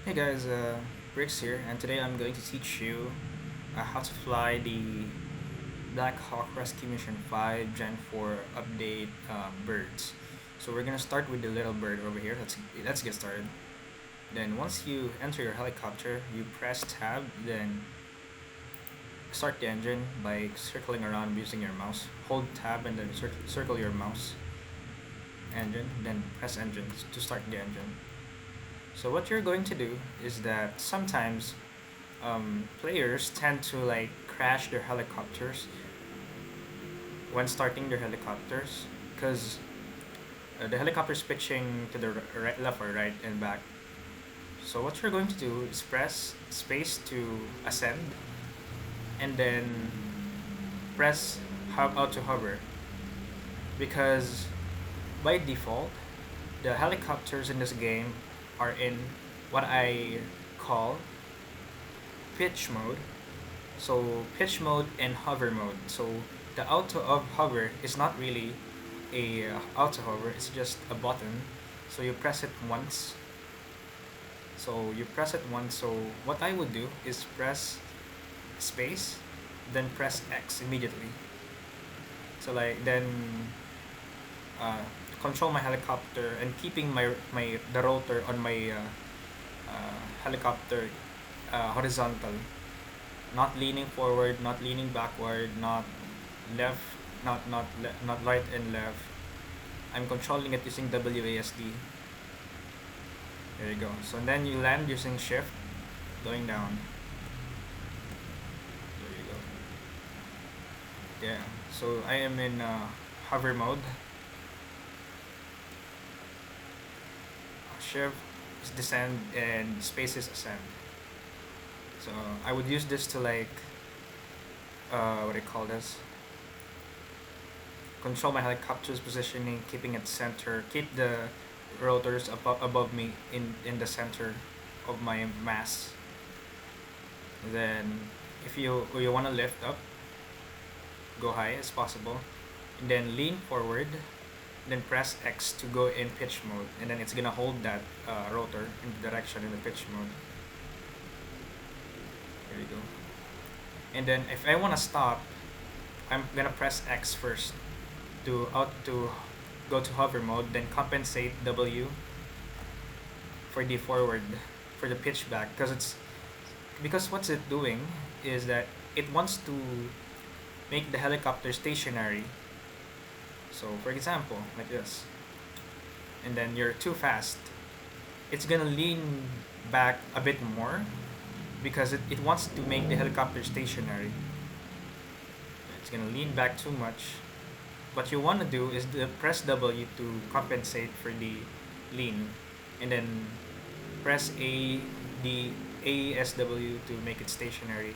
Hey guys, Bricks here, and today I'm going to teach you how to fly the Black Hawk Rescue Mission 5 Gen 4 update birds. So we're gonna start with the little bird over here. Let's get started. Then once you enter your helicopter, you press tab, then start the engine by circling around using your mouse. Hold tab and then circle your mouse engine, then press engine to start the engine. So what you're going to do is that sometimes players tend to like crash their helicopters when starting their helicopters because the helicopter's pitching to the right, left or right and back. So what you're going to do is press space to ascend and then press to hover because by default the helicopters in this game are in what I call pitch mode. So pitch mode and hover mode. So the auto of hover is not really a auto hover, it's just a button. So you press it once. So what I would do is press space, then press X immediately. So like then control my helicopter and keeping my the rotor on my helicopter horizontal, not leaning forward, not leaning backward, not left, not right and left. I'm controlling it using WASD. There you go. So then you land using shift, going down. There you go. Yeah. So I am in hover mode. Shift is descend and space is ascend. So I would use this to like what do you call this? Control my helicopter's positioning, keeping it center, keep the rotors above me in the center of my mass. Then if you want to lift up, go high as possible, and then lean forward, then press X to go in pitch mode, and then it's gonna hold that rotor in the direction in the pitch mode. There you go. And then if I want to stop, I'm gonna press X first to go to hover mode, then compensate W for the forward, for the pitch back, because what's it doing is that it wants to make the helicopter stationary. So for example, like this, and then you're too fast, it's gonna lean back a bit more because it wants to make the helicopter stationary. It's gonna lean back too much. What you want to do is press W to compensate for the lean, and then press the ASW to make it stationary.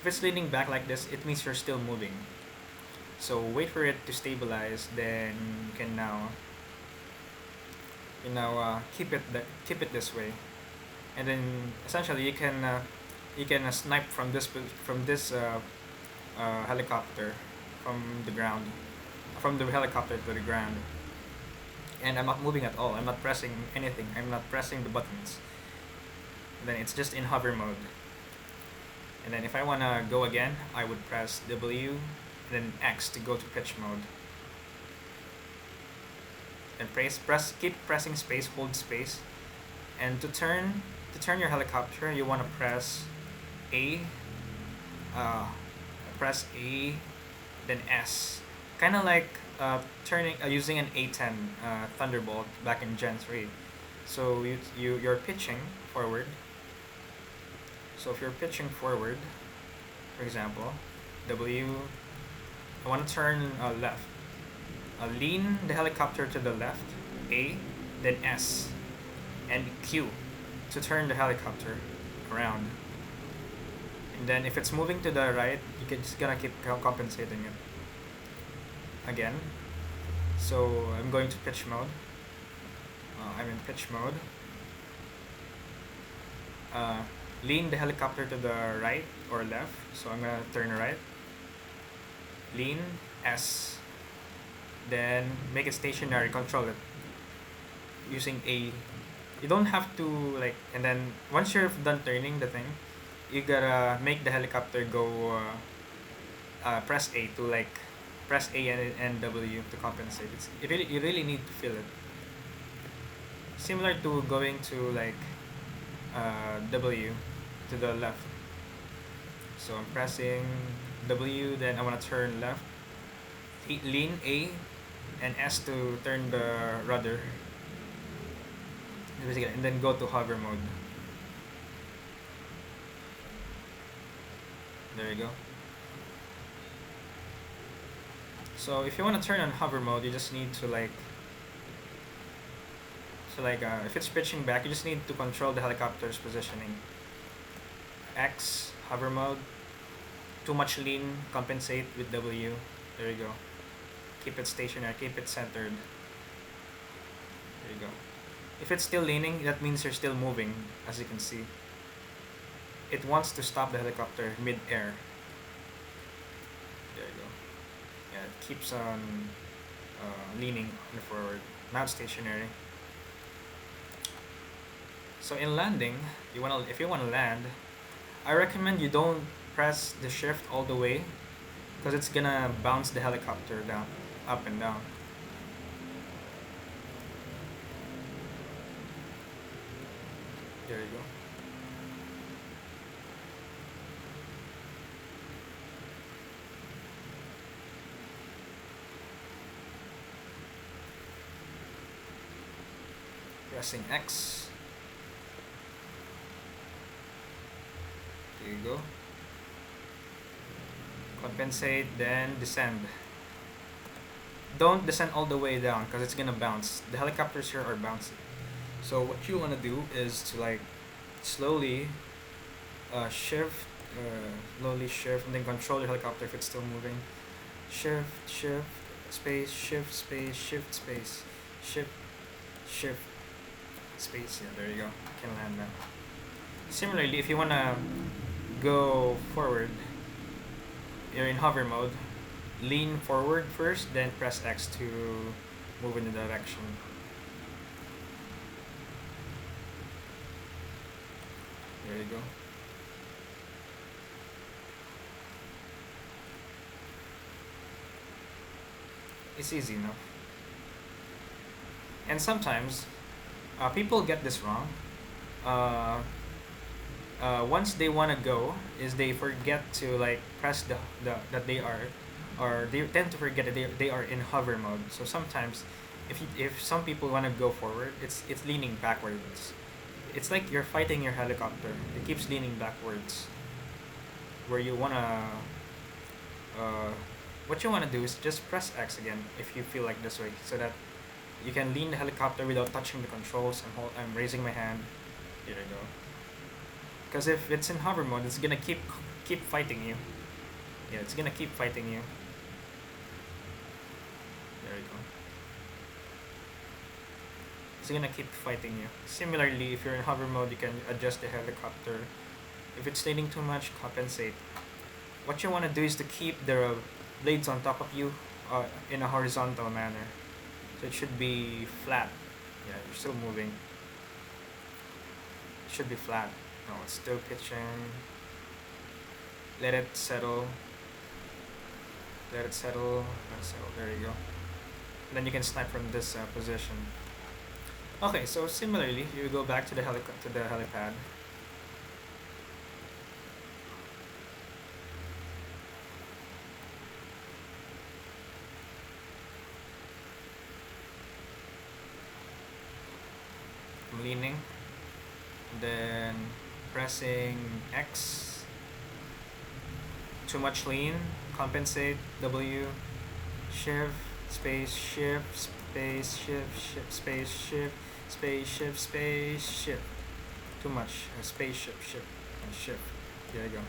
If it's leaning back like this, it means you're still moving. So wait for it to stabilize, then you can now keep it this way, and then essentially you can snipe from this helicopter from the ground, from the helicopter to the ground. And I'm not moving at all. I'm not pressing anything. I'm not pressing the buttons. And then it's just in hover mode. And then if I wanna go again, I would press W and then X to go to pitch mode. And keep pressing space, hold space. And to turn your helicopter, you wanna press A, uh, then S. Kind of like using an A10 Thunderbolt back in Gen 3. So you're pitching forward. So if you're pitching forward, for example, W, I want to turn left. Lean the helicopter to the left, A, then S, and Q to turn the helicopter around. And then if it's moving to the right, just gonna keep compensating it again. So I'm going to pitch mode. I'm in pitch mode. Lean the helicopter to the right or left. So I'm gonna turn right. Lean S. Then make it stationary. Control it using A You don't have to like, and then once you're done turning the thing, you gotta make the helicopter go. Press A to like press A and W to compensate. You really need to feel it. Similar to going to like W to the left. So I'm pressing W, then I want to turn left. Lean A and S to turn the rudder. And then go to hover mode. There you go. So if you want to turn on hover mode, you just need to like, if it's pitching back, you just need to control the helicopter's positioning. X, hover mode. Too much lean, compensate with W. There you go. Keep it stationary, keep it centered. There you go. If it's still leaning, that means you're still moving, as you can see. It wants to stop the helicopter mid-air. There you go. Yeah, it keeps on leaning forward, not stationary. So in landing, if you wanna land, I recommend you don't press the shift all the way, because it's gonna bounce the helicopter down, up and down. There you go. Pressing X. There you go. Compensate, then descend. Don't descend all the way down because it's gonna bounce. The helicopters here are bouncy. So what you wanna do is to like slowly shift, and then control your helicopter if it's still moving. Shift, space, shift, space, shift, space, shift, shift, space. Yeah, there you go. You can land now. Similarly, if you wanna go forward, you're in hover mode. Lean forward first, then press X to move in the direction. There you go. It's easy enough. And sometimes people get this wrong. Once they want to go, is they forget to like press the that they are, or they tend to forget that they are in hover mode. So sometimes, if some people want to go forward, it's leaning backwards. It's like you're fighting your helicopter. It keeps leaning backwards. Where you wanna, what you wanna do is just press X again if you feel like this way, so that you can lean the helicopter without touching the controls. I'm raising my hand. Here we go. Because if it's in hover mode, it's gonna keep fighting you. Yeah, it's gonna keep fighting you. There you go. It's gonna keep fighting you. Similarly, if you're in hover mode, you can adjust the helicopter. If it's leaning too much, compensate. What you want to do is to keep the blades on top of you in a horizontal manner. So it should be flat. Yeah, you're still moving. It should be flat. No, it's still pitching. Let it settle. Let it settle. Let it settle. There you go. And then you can snipe from this position. Okay, so similarly, you go back to the helipad. I'm leaning, then pressing X. Too much lean, compensate, W, shift, space, shift, space, shift, space, shift, space, shift, space, shift. Too much, space, shift, and shift. There you go.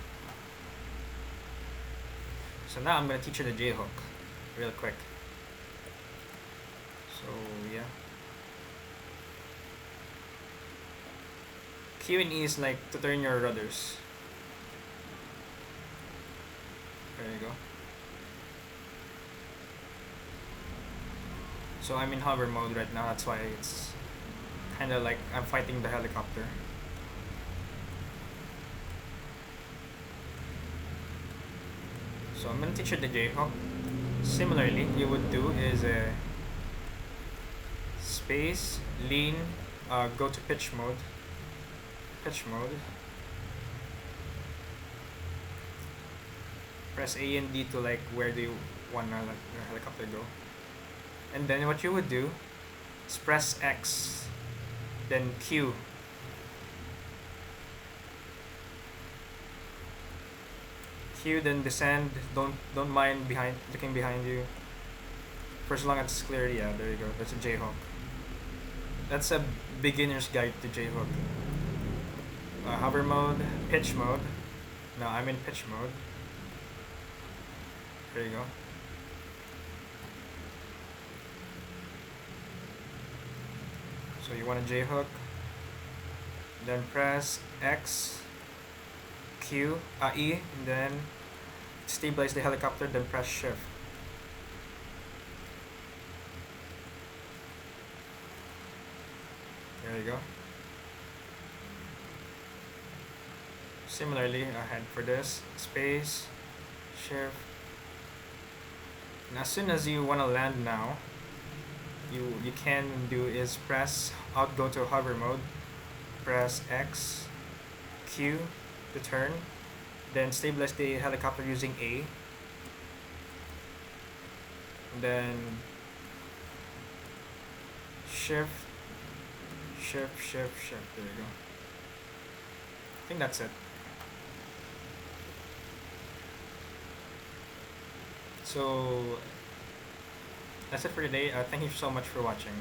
So now I'm gonna teach you the J hook, real quick. So yeah. Q and E is like to turn your rudders. There you go. So I'm in hover mode right now, that's why it's kind of like I'm fighting the helicopter. So I'm gonna teach you the J-hook. Similarly, you would do is a space, lean, go to pitch mode, press A and D to like where do you want to let the helicopter go. And then what you would do is press X, then Q. Q, then descend. Don't mind looking behind you. For as long as it's clear, yeah, there you go. That's a J-hook. That's a beginner's guide to J-hook. Hover mode, pitch mode. No, I'm in pitch mode. There you go. So you want a J-hook, then press X, Q, E, and then stabilize the helicopter, then press shift. There you go. Similarly, ahead for this, space, shift. And as soon as you want to land now, you can do is press out, go to hover mode, press X, Q to turn, then stabilize the helicopter using A, and then shift, shift, shift, shift. There you go. I think that's it. So that's it for today. Thank you so much for watching.